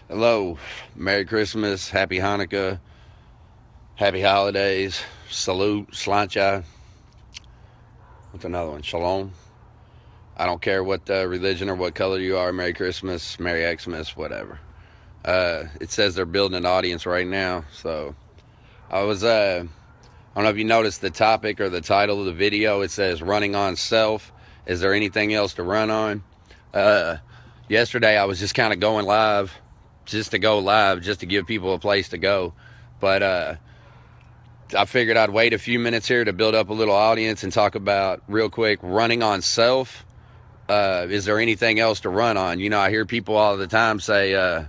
Hello, Merry Christmas, Happy Hanukkah, Happy Holidays, Salute, Slancha. What's another one? Shalom. I don't care what religion or what color you are. Merry Christmas, Merry Xmas, whatever. It says they're building an audience right now. So I don't know if you noticed the topic or the title of the video. It says running on self. Is there anything else to run on? Yesterday I was just kind of going live just to go live, just to give people a place to go. But I figured I'd wait a few minutes here to build up a little audience and talk about real quick running on self. Is there anything else to run on? You know, I hear people all the time say,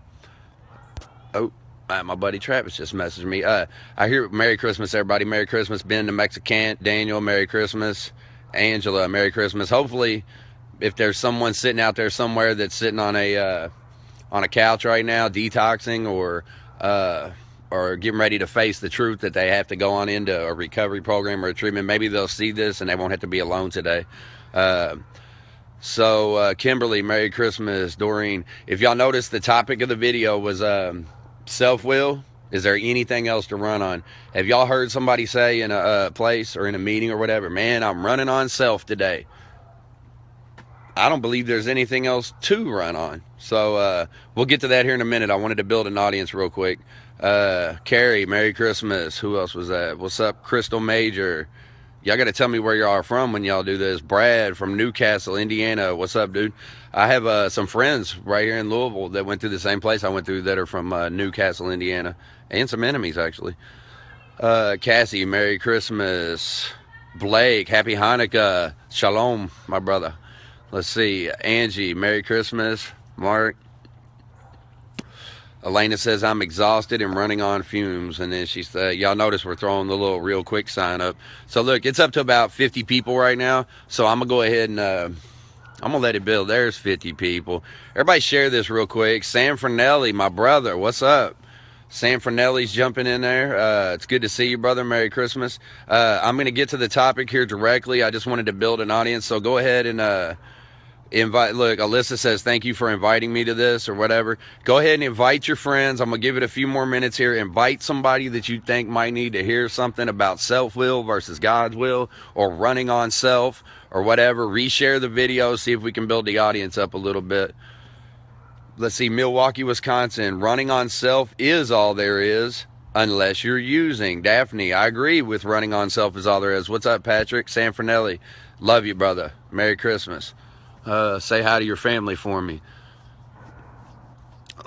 my buddy Travis just messaged me. I hear Merry Christmas, everybody. Merry Christmas. Ben the Mexican, Daniel, Merry Christmas. Angela, Merry Christmas. Hopefully, if there's someone sitting out there somewhere that's sitting on a couch right now, detoxing or getting ready to face the truth that they have to go on into a recovery program or a treatment, maybe they'll see this and they won't have to be alone today. So Kimberly, Merry Christmas. Doreen, if y'all noticed, the topic of the video was self-will. Is there anything else to run on? Have y'all heard somebody say in a place or in a meeting or whatever, man, I'm running on self today? I don't believe there's anything else to run on. So we'll get to that here in a minute. I wanted to build an audience real quick. Carrie, Merry Christmas. Who else was that? What's up, Crystal Major? Y'all got to tell me where y'all are from when y'all do this. Brad from Newcastle, Indiana. What's up, dude? I have some friends right here in Louisville that went through the same place I went through that are from Newcastle, Indiana. And some enemies, actually. Cassie, Merry Christmas. Blake, Happy Hanukkah. Shalom, my brother. Let's see. Angie, Merry Christmas. Mark. Elena says, I'm exhausted and running on fumes. And then she said, y'all notice we're throwing the little real quick sign up. So look, it's up to about 50 people right now. So I'm going to go ahead and I'm going to let it build. There's 50 people. Everybody share this real quick. Sam Fernelli, my brother, what's up? Sam Fernelli's jumping in there. It's good to see you, brother. Merry Christmas. I'm going to get to the topic here directly. I just wanted to build an audience. So go ahead and invite. Look, Alyssa says, thank you for inviting me to this or whatever. Go ahead and invite your friends. I'm going to give it a few more minutes here. Invite somebody that you think might need to hear something about self-will versus God's will or running on self or whatever. Reshare the video. See if we can build the audience up a little bit. Let's see, Milwaukee, Wisconsin. Running on self is all there is unless you're using. Daphne, I agree with running on self is all there is. What's up, Patrick? Sam Fernelli, love you, brother. Merry Christmas. Say hi to your family for me.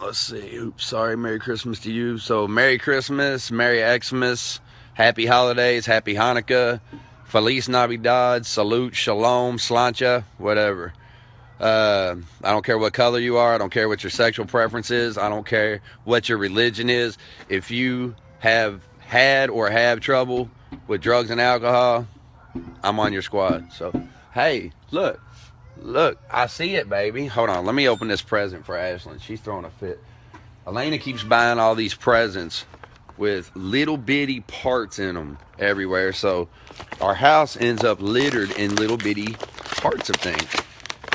Let's see. Oops, sorry. Merry Christmas to you. So, Merry Christmas, Merry Xmas, Happy Holidays, Happy Hanukkah, Feliz Navidad, Salute, Shalom, Slancha, whatever. I don't care what color you are. I don't care what your sexual preference is. I don't care what your religion is. If you have had or have trouble with drugs and alcohol, I'm on your squad. So, hey, look, I see it, baby. Hold on. Let me open this present for Ashlyn. She's throwing a fit. Elena keeps buying all these presents with little bitty parts in them everywhere. So our house ends up littered in little bitty parts of things.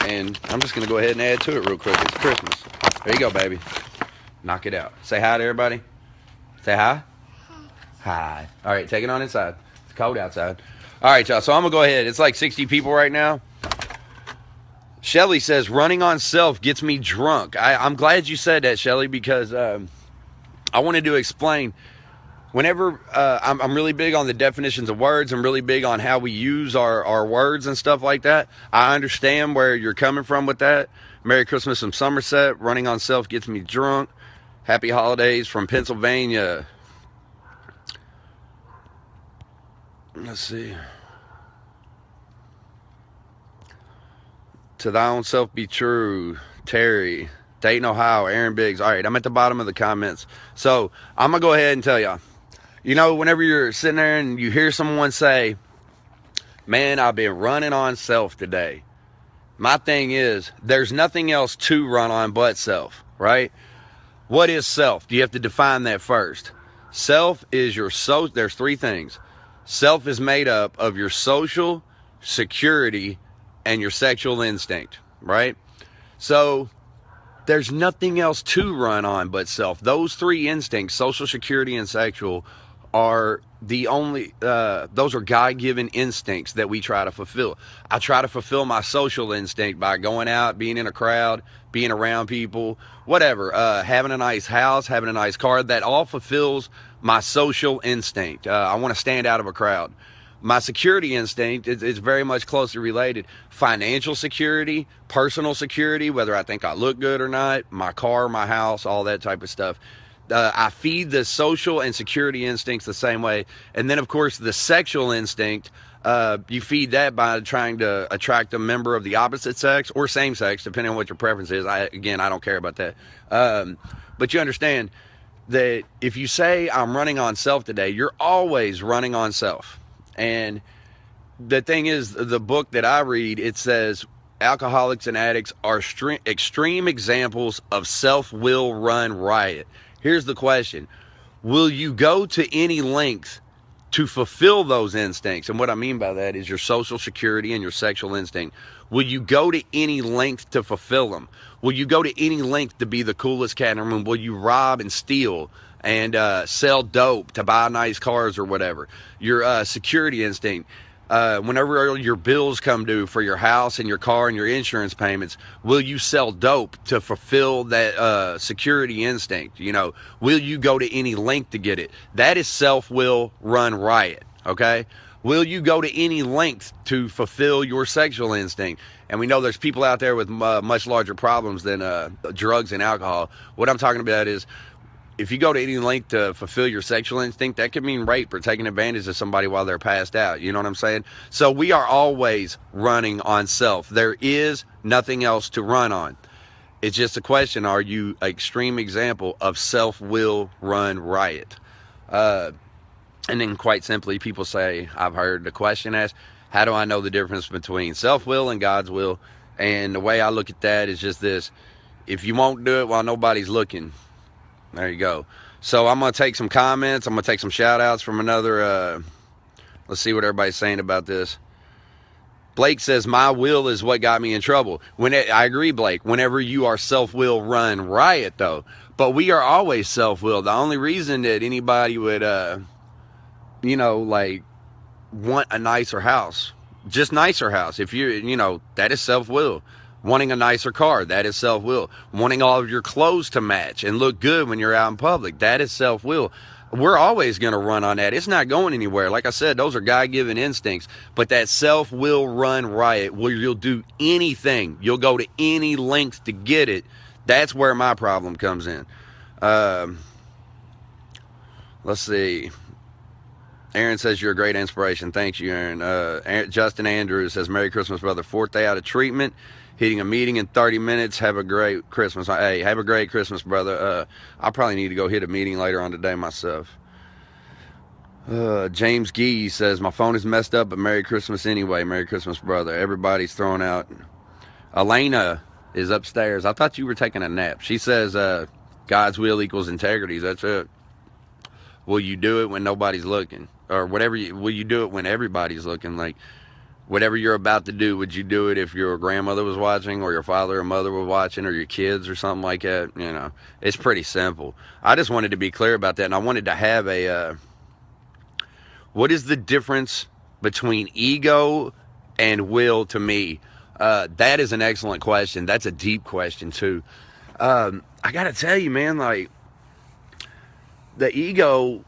And I'm just going to go ahead and add to it real quick. It's Christmas. There you go, baby. Knock it out. Say hi to everybody. Say hi. Hi. All right, take it on inside. It's cold outside. All right, y'all. So I'm going to go ahead. It's like 60 people right now. Shelly says, running on self gets me drunk. I'm glad you said that, Shelly, because I wanted to explain. Whenever I'm really big on the definitions of words, I'm really big on how we use our words and stuff like that. I understand where you're coming from with that. Merry Christmas from Somerset. Running on self gets me drunk. Happy holidays from Pennsylvania. Let's see. To thy own self be true. Terry. Dayton, Ohio. Aaron Biggs. All right, I'm at the bottom of the comments. So I'm going to go ahead and tell y'all. You know, whenever you're sitting there and you hear someone say, man, I've been running on self today. My thing is, there's nothing else to run on but self, right? What is self? You have to define that first. Self is your there's three things. Self is made up of your social, security, and your sexual instinct, right? So there's nothing else to run on but self. Those three instincts, social, security, and sexual, are the only, those are God-given instincts that we try to fulfill. I try to fulfill my social instinct by going out, being in a crowd, being around people, whatever, having a nice house, having a nice car. That all fulfills my social instinct. I want to stand out of a crowd. My security instinct is very much closely related. Financial security, personal security, whether I think I look good or not, my car, my house, all that type of stuff. I feed the social and security instincts the same way. And then, of course, the sexual instinct, you feed that by trying to attract a member of the opposite sex or same sex, depending on what your preference is. I don't care about that. But you understand that if you say I'm running on self today, you're always running on self. And the thing is, the book that I read, it says alcoholics and addicts are extreme examples of self-will run riot. Here's the question. Will you go to any length to fulfill those instincts? And what I mean by that is your social security and your sexual instinct. Will you go to any length to fulfill them? Will you go to any length to be the coolest cat in the room? Will you rob and steal and sell dope to buy nice cars or whatever? Your security instinct. Whenever your bills come due for your house and your car and your insurance payments, will you sell dope to fulfill that security instinct? You know, will you go to any length to get it? That is self-will run riot, okay? Will you go to any length to fulfill your sexual instinct? And we know there's people out there with much larger problems than drugs and alcohol. What I'm talking about is, if you go to any length to fulfill your sexual instinct, that could mean rape or taking advantage of somebody while they're passed out. You know what I'm saying? So we are always running on self. There is nothing else to run on. It's just a question, are you an extreme example of self-will run riot? And then quite simply, people say, I've heard the question asked, how do I know the difference between self-will and God's will? And the way I look at that is just this. If you won't do it while nobody's looking, there you go. So I'm going to take some comments. I'm going to take some shout outs from another, let's see what everybody's saying about this. Blake says, my will is what got me in trouble. I agree, Blake. Whenever you are self-will run riot, though. But we are always self-willed. The only reason that anybody would, like, want a nicer house, just nicer house, if that is self-will. Wanting a nicer car, that is self-will. Wanting all of your clothes to match and look good when you're out in public, that is self-will. We're always going to run on that. It's not going anywhere. Like I said, those are God-given instincts. But that self-will run riot, where you'll do anything, you'll go to any length to get it, that's where my problem comes in. Let's see. Aaron says, you're a great inspiration. Thanks you, Aaron. Justin Andrews says, Merry Christmas, brother. 4th day out of treatment. Hitting a meeting in 30 minutes. Have a great Christmas. Hey, have a great Christmas, brother. I probably need to go hit a meeting later on today myself. James Gee says, my phone is messed up, but Merry Christmas anyway. Merry Christmas, brother. Everybody's throwing out. Elena is upstairs. I thought you were taking a nap. She says, God's will equals integrity. That's it. Will you do it when nobody's looking? Or whatever. Will you do it when everybody's looking? Like, whatever you're about to do, would you do it if your grandmother was watching, or your father or mother was watching, or your kids or something like that? You know, it's pretty simple. I just wanted to be clear about that, and I wanted to have what is the difference between ego and will to me? That is an excellent question. That's a deep question, too. I got to tell you, man, like, the ego's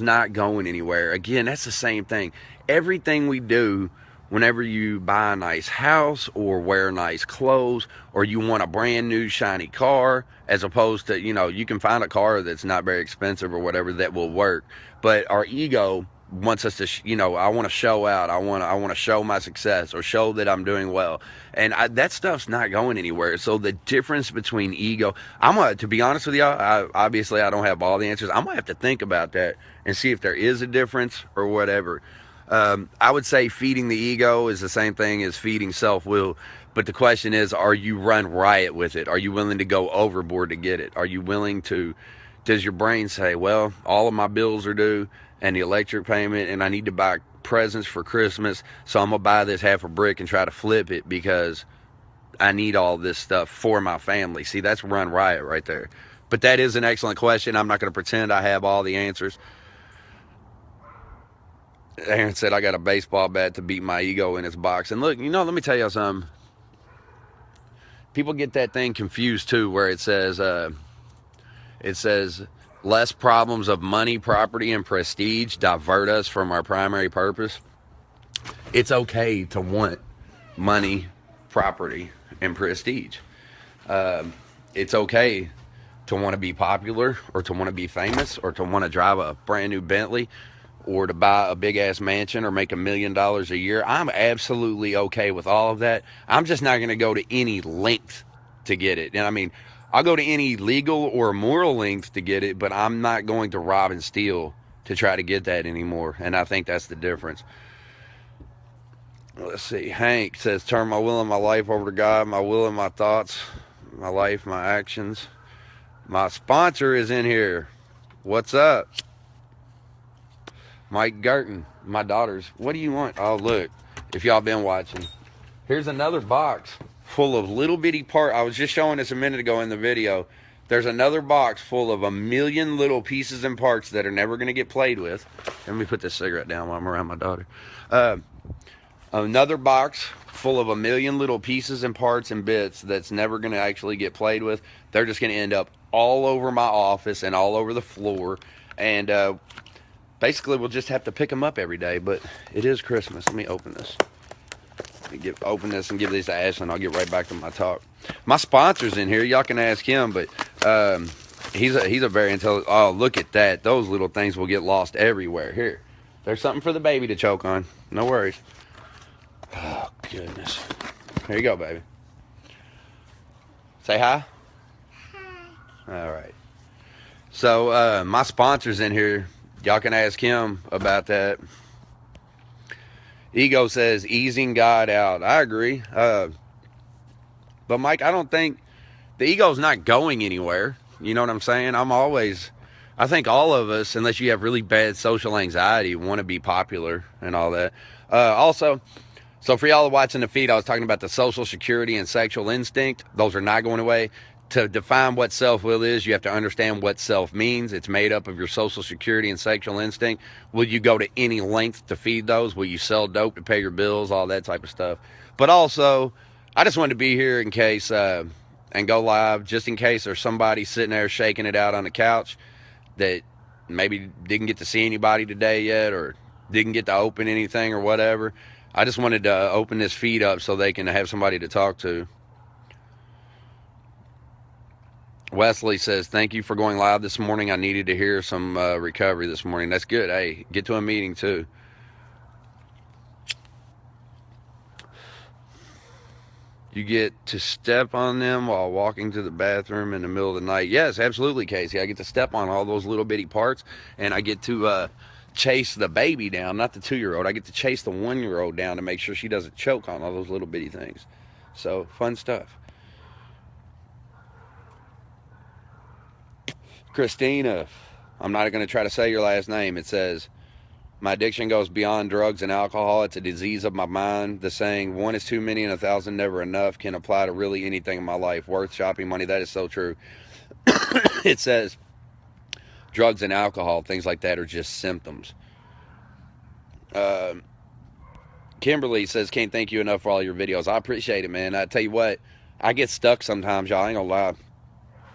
not going anywhere. Again, that's the same thing. Everything we do, whenever you buy a nice house or wear nice clothes, or you want a brand new shiny car, as opposed to, you can find a car that's not very expensive or whatever that will work. But our ego wants us to, I want to show out. I want to show my success, or show that I'm doing well. And that stuff's not going anywhere. So the difference between ego, to be honest with y'all, obviously I don't have all the answers. I'm going to have to think about that and see if there is a difference or whatever. I would say feeding the ego is the same thing as feeding self-will. But the question is, are you run riot with it? Are you willing to go overboard to get it? Are you willing to, does your brain say, well, all of my bills are due and the electric payment, and I need to buy presents for Christmas, so I'm going to buy this half a brick and try to flip it because I need all this stuff for my family. See, that's Run Riot right there. But that is an excellent question. I'm not going to pretend I have all the answers. Aaron said, I got a baseball bat to beat my ego in its box. And look, let me tell you something. People get that thing confused too, where it says less problems of money, property, and prestige divert us from our primary purpose. It's okay to want money, property, and prestige. It's okay to want to be popular, or to want to be famous, or to want to drive a brand new Bentley, or to buy a big ass mansion, or make $1 million a year. I'm absolutely okay with all of that. I'm just not going to go to any length to get it. And I mean, I'll go to any legal or moral length to get it, but I'm not going to rob and steal to try to get that anymore. And I think that's the difference. Let's see. Hank says, turn my will and my life over to God, my will and my thoughts, my life, my actions. My sponsor is in here. What's up? Mike Garton, my daughters. What do you want? Oh, look, if y'all been watching, here's another box full of little bitty parts. I was just showing this a minute ago in the video. There's another box full of 1 million little pieces and parts that are never going to get played with. Let me put this cigarette down while I'm around my daughter. Another box full of 1 million little pieces and parts and bits that's never going to actually get played with. They're just going to end up all over my office and all over the floor. And basically, we'll just have to pick them up every day. But it is Christmas. Let me open this. Let me open this and give these to Ashley. I'll get right back to my talk. My sponsor's in here. Y'all can ask him. But he's a very intelligent. Oh, look at that. Those little things will get lost everywhere. Here. There's something for the baby to choke on. No worries. Oh, goodness. Here you go, baby. Say hi. Hi. All right. So, my sponsor's in here. Y'all can ask him about that. Ego says, easing God out. I agree. But, Mike, I don't think the ego's not going anywhere. You know what I'm saying? I think all of us, unless you have really bad social anxiety, want to be popular and all that. Also, so for y'all watching the feed, I was talking about the social security and sexual instinct. Those are not going away. To define what self-will is, you have to understand what self means. It's made up of your social security and sexual instinct. Will you go to any length to feed those? Will you sell dope to pay your bills? All that type of stuff. But also, I just wanted to be here in case, and go live, just in case there's somebody sitting there shaking it out on the couch that maybe didn't get to see anybody today yet, or didn't get to open anything or whatever. I just wanted to open this feed up so they can have somebody to talk to. Wesley says, thank you for going live this morning. I needed to hear some recovery this morning. That's good. Hey, get to a meeting too. You get to step on them while walking to the bathroom in the middle of the night. Yes, absolutely, Casey. I get to step on all those little bitty parts, and I get to chase the baby down, not the 2-year-old. I get to chase the 1-year-old down to make sure she doesn't choke on all those little bitty things. So, fun stuff. Christina, I'm not going to try to say your last name. It says, my addiction goes beyond drugs and alcohol. It's a disease of my mind. The saying, one is too many and 1,000 never enough, can apply to really anything in my life. Worth shopping money. That is so true. It says, drugs and alcohol, things like that are just symptoms. Kimberly says, can't thank you enough for all your videos. I appreciate it, man. I tell you what, I get stuck sometimes, y'all. I ain't gonna lie.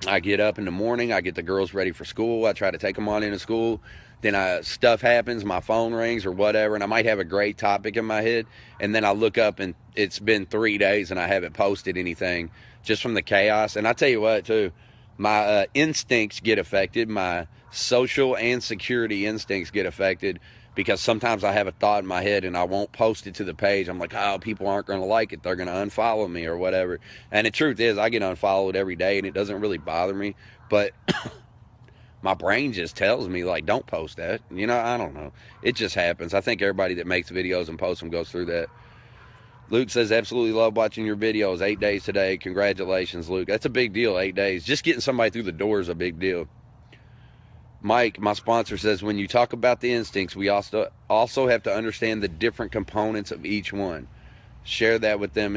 I get up in the morning, I get the girls ready for school, I try to take them on into school, then stuff happens, my phone rings or whatever, and I might have a great topic in my head, and then I look up and it's been 3 days and I haven't posted anything just from the chaos. And I tell you what too, my instincts get affected, my social and security instincts get affected, because sometimes I have a thought in my head and I won't post it to the page. I'm like, oh, people aren't going to like it. They're going to unfollow me or whatever. And the truth is, I get unfollowed every day and it doesn't really bother me. But my brain just tells me, like, don't post that. You know, I don't know. It just happens. I think everybody that makes videos and posts them goes through that. Luke says, absolutely love watching your videos. 8 days today. Congratulations, Luke. That's a big deal, 8 days. Just getting somebody through the door is a big deal. Mike, my sponsor, says, when you talk about the instincts, we also have to understand the different components of each one. Share that with them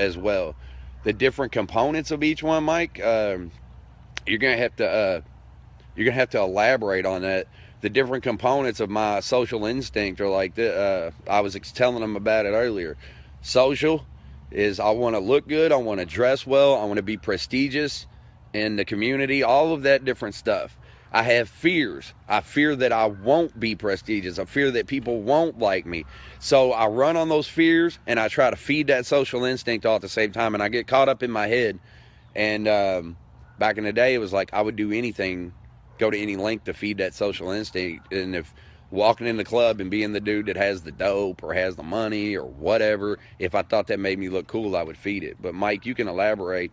as well. The different components of each one, Mike, you're gonna have to elaborate on that. The different components of my social instinct are like I was telling them about it earlier. Social is I want to look good, I want to dress well, I want to be prestigious in the community, all of that different stuff. I have fears. I fear that I won't be prestigious. I fear that people won't like me. So I run on those fears and I try to feed that social instinct all at the same time, and I get caught up in my head. And back in the day, it was like I would do anything, go to any length to feed that social instinct. And if walking in the club and being the dude that has the dope or has the money or whatever, if I thought that made me look cool, I would feed it. But Mike, you can elaborate.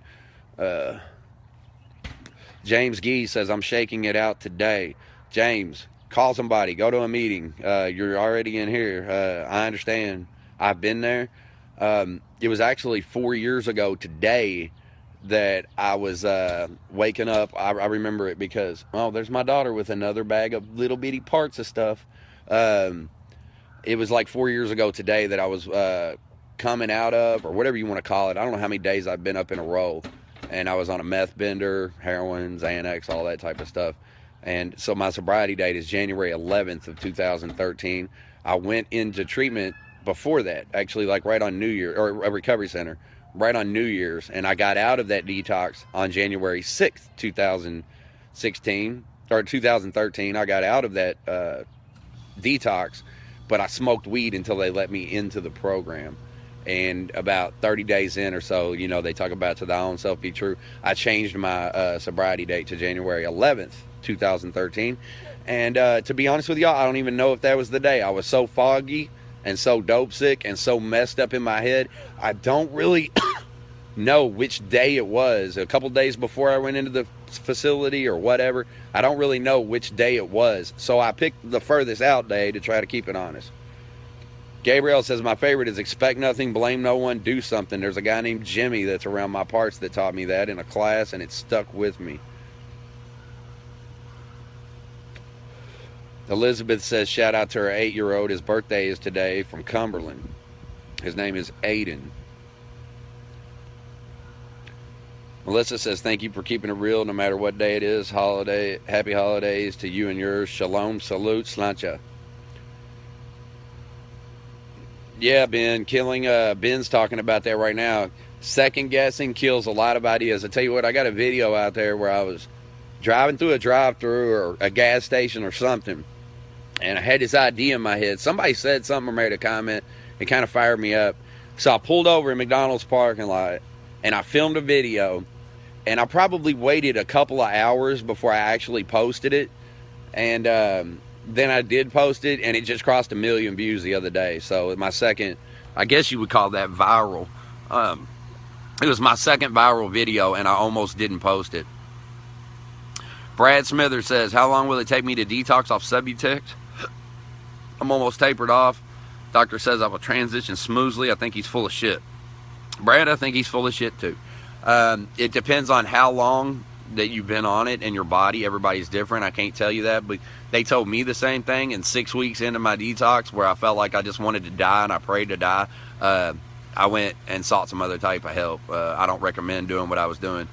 James Gee says, I'm shaking it out today. James, call somebody, go to a meeting. You're already in here. I understand. I've been there. It was actually 4 years ago today that I was waking up. I remember it because, oh, there's my daughter with another bag of little bitty parts of stuff. It was like 4 years ago today that I was coming out of, or whatever you want to call it. I don't know how many days I've been up in a row. And I was on a meth bender, heroin, Xanax, all that type of stuff. And so my sobriety date is January 11th of 2013. I went into treatment before that, actually, like right on New Year, or a recovery center, right on New Year's. And I got out of that detox on January 6th, 2016, or 2013. I got out of that detox, but I smoked weed until they let me into the program. And about 30 days in or so, you know, they talk about to thy own self be true. I changed my sobriety date to January 11th, 2013. And to be honest with y'all, I don't even know if that was the day. I was so foggy and so dope sick and so messed up in my head. I don't really know which day it was. A couple days before I went into the facility or whatever. I don't really know which day it was. So I picked the furthest out day to try to keep it honest. Gabriel says, my favorite is expect nothing, blame no one, do something. There's a guy named Jimmy that's around my parts that taught me that in a class, and it stuck with me. Elizabeth says, shout out to her 8-year-old. His birthday is today, from Cumberland. His name is Aiden. Melissa says, thank you for keeping it real no matter what day it is. Happy holidays to you and yours. Shalom, salute, slancha. Yeah, Ben, Ben's talking about that right now. Second guessing kills a lot of ideas. I tell you what, I got a video out there where I was driving through a drive-thru or a gas station or something, and I had this idea in my head. Somebody said something or made a comment. It kind of fired me up. So I pulled over in McDonald's parking lot, and I filmed a video, and I probably waited a couple of hours before I actually posted it. And then I did post it, and it just crossed 1 million views the other day. So my second, I guess you would call that viral. It was my second viral video, and I almost didn't post it. Brad Smither says, how long will it take me to detox off Subutex? I'm almost tapered off. Doctor says I will transition smoothly. I think he's full of shit. Brad, I think he's full of shit too. It depends on how long that you've been on it and your body. Everybody's different. I can't tell you that, but they told me the same thing. And 6 weeks into my detox, where I felt like I just wanted to die and I prayed to die, I went and sought some other type of help. I don't recommend doing what I was doing,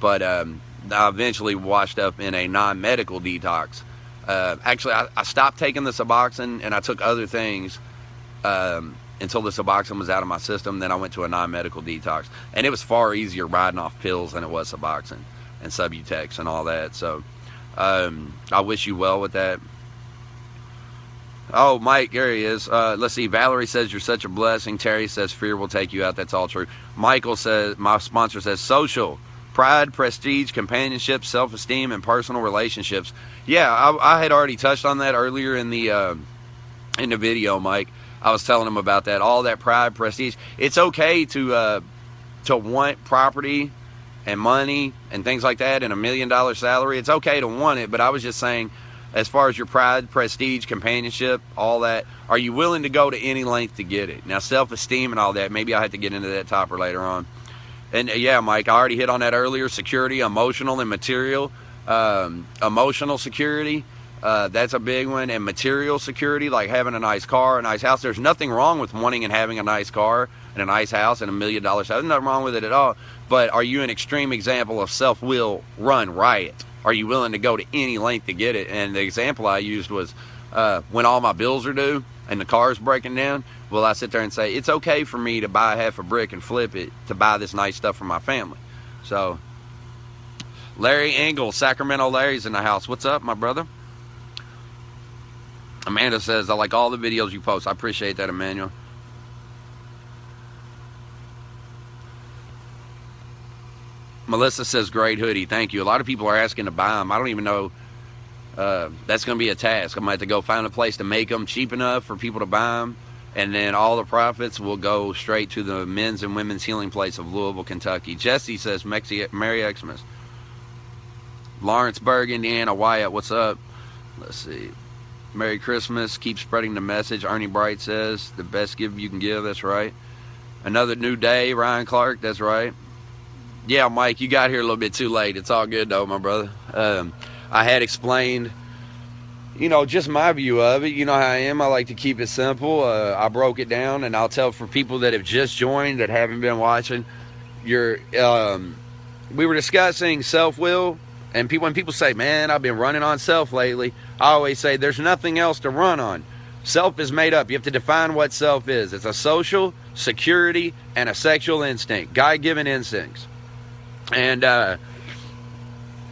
but I eventually washed up in a non-medical detox. Actually, I stopped taking the Suboxone, and I took other things until the Suboxone was out of my system. Then I went to a non-medical detox, and it was far easier riding off pills than it was Suboxone and Subutex and all that. So I wish you well with that. Oh, Mike, there he is. Let's see. Valerie says you're such a blessing. Terry says fear will take you out. That's all true. Michael says, my sponsor says, social, pride, prestige, companionship, self-esteem, and personal relationships. Yeah, I had already touched on that earlier in the video, Mike. I was telling him about that. All that pride, prestige. It's okay to want property and money and things like that and $1 million salary. It's okay to want it, but I was just saying, as far as your pride, prestige, companionship, all that, are you willing to go to any length to get it? Now, self-esteem and all that, maybe I'll have to get into that topic later on. And yeah, Mike, I already hit on that earlier. Security, emotional and material. Emotional security, that's a big one. And material security, like having a nice car, a nice house. There's nothing wrong with wanting and having a nice car. and a nice house and $1 million house. There's nothing wrong with it at all. But are you an extreme example of self-will run riot? Are you willing to go to any length to get it? And the example I used was when all my bills are due and the car's breaking down, well, I sit there and say, it's okay for me to buy half a brick and flip it to buy this nice stuff for my family. So, Larry Engel, Sacramento Larry's in the house. What's up, my brother? Amanda says, I like all the videos you post. I appreciate that, Emmanuel. Melissa says, great hoodie. Thank you. A lot of people are asking to buy them. I don't even know. That's going to be a task. I'm going to have to go find a place to make them cheap enough for people to buy them. And then all the profits will go straight to the men's and women's healing place of Louisville, Kentucky. Jesse says, Merry Xmas. Lawrenceburg, Indiana. Wyatt, what's up? Let's see. Merry Christmas. Keep spreading the message. Ernie Bright says, the best gift you can give. That's right. Another new day. Ryan Clark. That's right. Yeah, Mike, you got here a little bit too late. It's all good, though, my brother. I had explained, just my view of it. You know how I am. I like to keep it simple. I broke it down, and I'll tell for people that have just joined, that haven't been watching, we were discussing self-will, and when people say, man, I've been running on self lately, I always say there's nothing else to run on. Self is made up. You have to define what self is. It's a social, security, and a sexual instinct. God-given instincts. And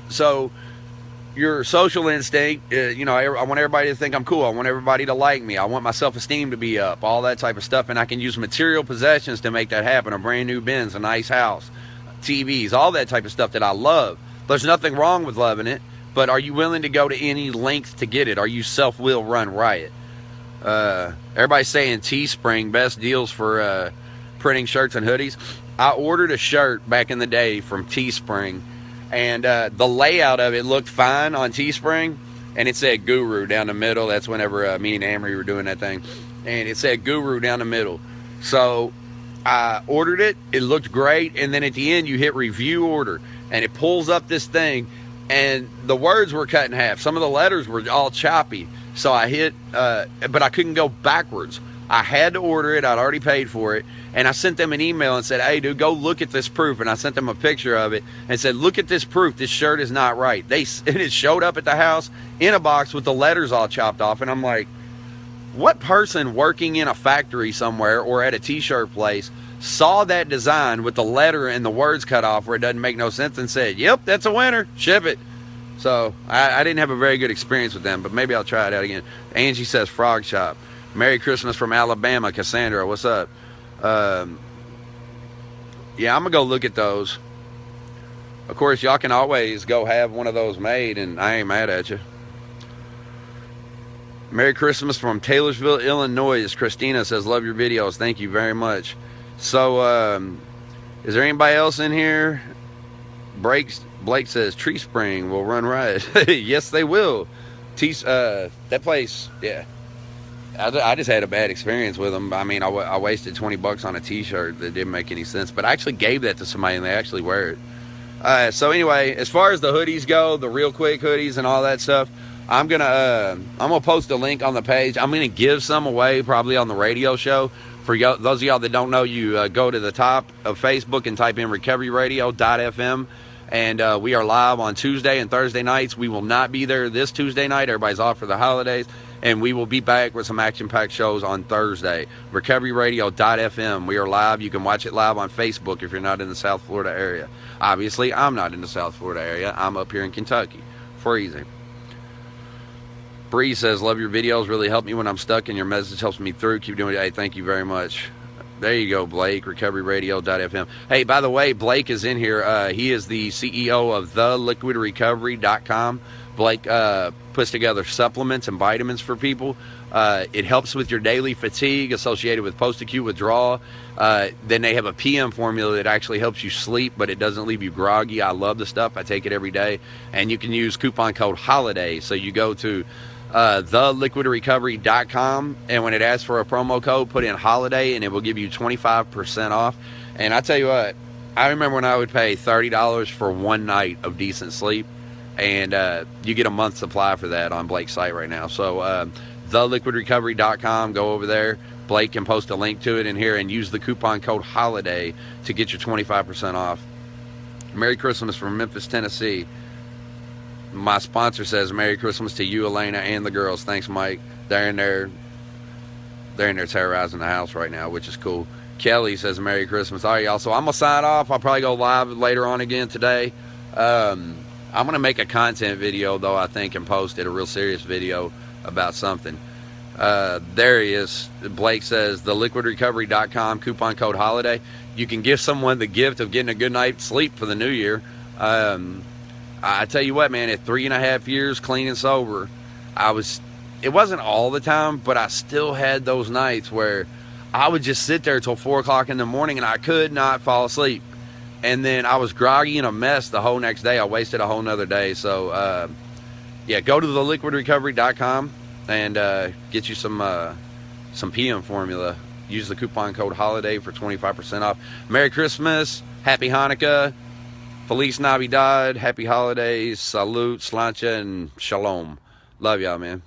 so your social instinct, I want everybody to think I'm cool. I want everybody to like me. I want my self-esteem to be up, all that type of stuff. And I can use material possessions to make that happen. A brand new Benz, a nice house, TVs, all that type of stuff that I love. There's nothing wrong with loving it, but are you willing to go to any length to get it? Are you self-will run riot? Everybody's saying Teespring, best deals for printing shirts and hoodies. I ordered a shirt back in the day from Teespring, and the layout of it looked fine on Teespring, and it said Guru down the middle. That's whenever me and Amory were doing that thing, and it said Guru down the middle. So I ordered it. It looked great, and then at the end you hit review order, and it pulls up this thing, and the words were cut in half. Some of the letters were all choppy, so I hit, but I couldn't go backwards. I had to order it. I'd already paid for it. And I sent them an email and said, hey, dude, go look at this proof. And I sent them a picture of it and said, look at this proof. This shirt is not right. It showed up at the house in a box with the letters all chopped off. And I'm like, what person working in a factory somewhere or at a T-shirt place saw that design with the letter and the words cut off where it doesn't make no sense and said, yep, that's a winner. Ship it. So I didn't have a very good experience with them, but maybe I'll try it out again. Angie says Frog Shop. Merry Christmas from Alabama. Cassandra, what's up? Yeah, I'm going to go look at those. Of course, y'all can always go have one of those made, and I ain't mad at you. Merry Christmas from Taylorsville, Illinois. Christina says, love your videos. Thank you very much. So, is there anybody else in here? Blake says, Teespring will run riot. Yes, they will. That place, yeah. I just had a bad experience with them. I mean, I wasted $20 on a T-shirt that didn't make any sense. But I actually gave that to somebody, and they actually wear it. So anyway, as far as the hoodies go, the Real Quick hoodies and all that stuff, I'm gonna post a link on the page. I'm gonna give some away probably on the radio show. For those of y'all that don't know, you go to the top of Facebook and type in recoveryradio.fm. And we are live on Tuesday and Thursday nights. We will not be there this Tuesday night. Everybody's off for the holidays. And we will be back with some action-packed shows on Thursday. RecoveryRadio.fm. We are live. You can watch it live on Facebook if you're not in the South Florida area. Obviously, I'm not in the South Florida area. I'm up here in Kentucky. Freezing. Bree says, love your videos. Really help me when I'm stuck, and your message helps me through. Keep doing it. Hey, thank you very much. There you go, Blake. RecoveryRadio.fm. Hey, by the way, Blake is in here. He is the CEO of TheLiquidRecovery.com. Blake puts together supplements and vitamins for people. It helps with your daily fatigue associated with post-acute withdrawal. Then they have a PM formula that actually helps you sleep, but it doesn't leave you groggy. I love the stuff. I take it every day. And you can use coupon code HOLIDAY. So you go to theliquidrecovery.com, and when it asks for a promo code, put in HOLIDAY, and it will give you 25% off. And I tell you what, I remember when I would pay $30 for one night of decent sleep. And you get a month's supply for that on Blake's site right now. So theliquidrecovery.com, go over there. Blake can post a link to it in here, and use the coupon code HOLIDAY to get your 25% off. Merry Christmas from Memphis, Tennessee. My sponsor says Merry Christmas to you, Elena, and the girls. Thanks, Mike. They're in there terrorizing the house right now, which is cool. Kelly says Merry Christmas. All right, y'all. So I'm going to sign off. I'll probably go live later on again today. I'm going to make a content video, though, I think, and post it, a real serious video about something. There he is. Blake says theliquidrecovery.com, coupon code HOLIDAY. You can give someone the gift of getting a good night's sleep for the new year. I tell you what, man, at 3.5 years clean and sober, it wasn't all the time, but I still had those nights where I would just sit there till 4 o'clock in the morning and I could not fall asleep. And then I was groggy and a mess the whole next day. I wasted a whole nother day. So, yeah, go to theliquidrecovery.com and get you some PM formula. Use the coupon code HOLIDAY for 25% off. Merry Christmas, Happy Hanukkah, Feliz Navidad, Happy Holidays, Salute, Slancha, and Shalom. Love y'all, man.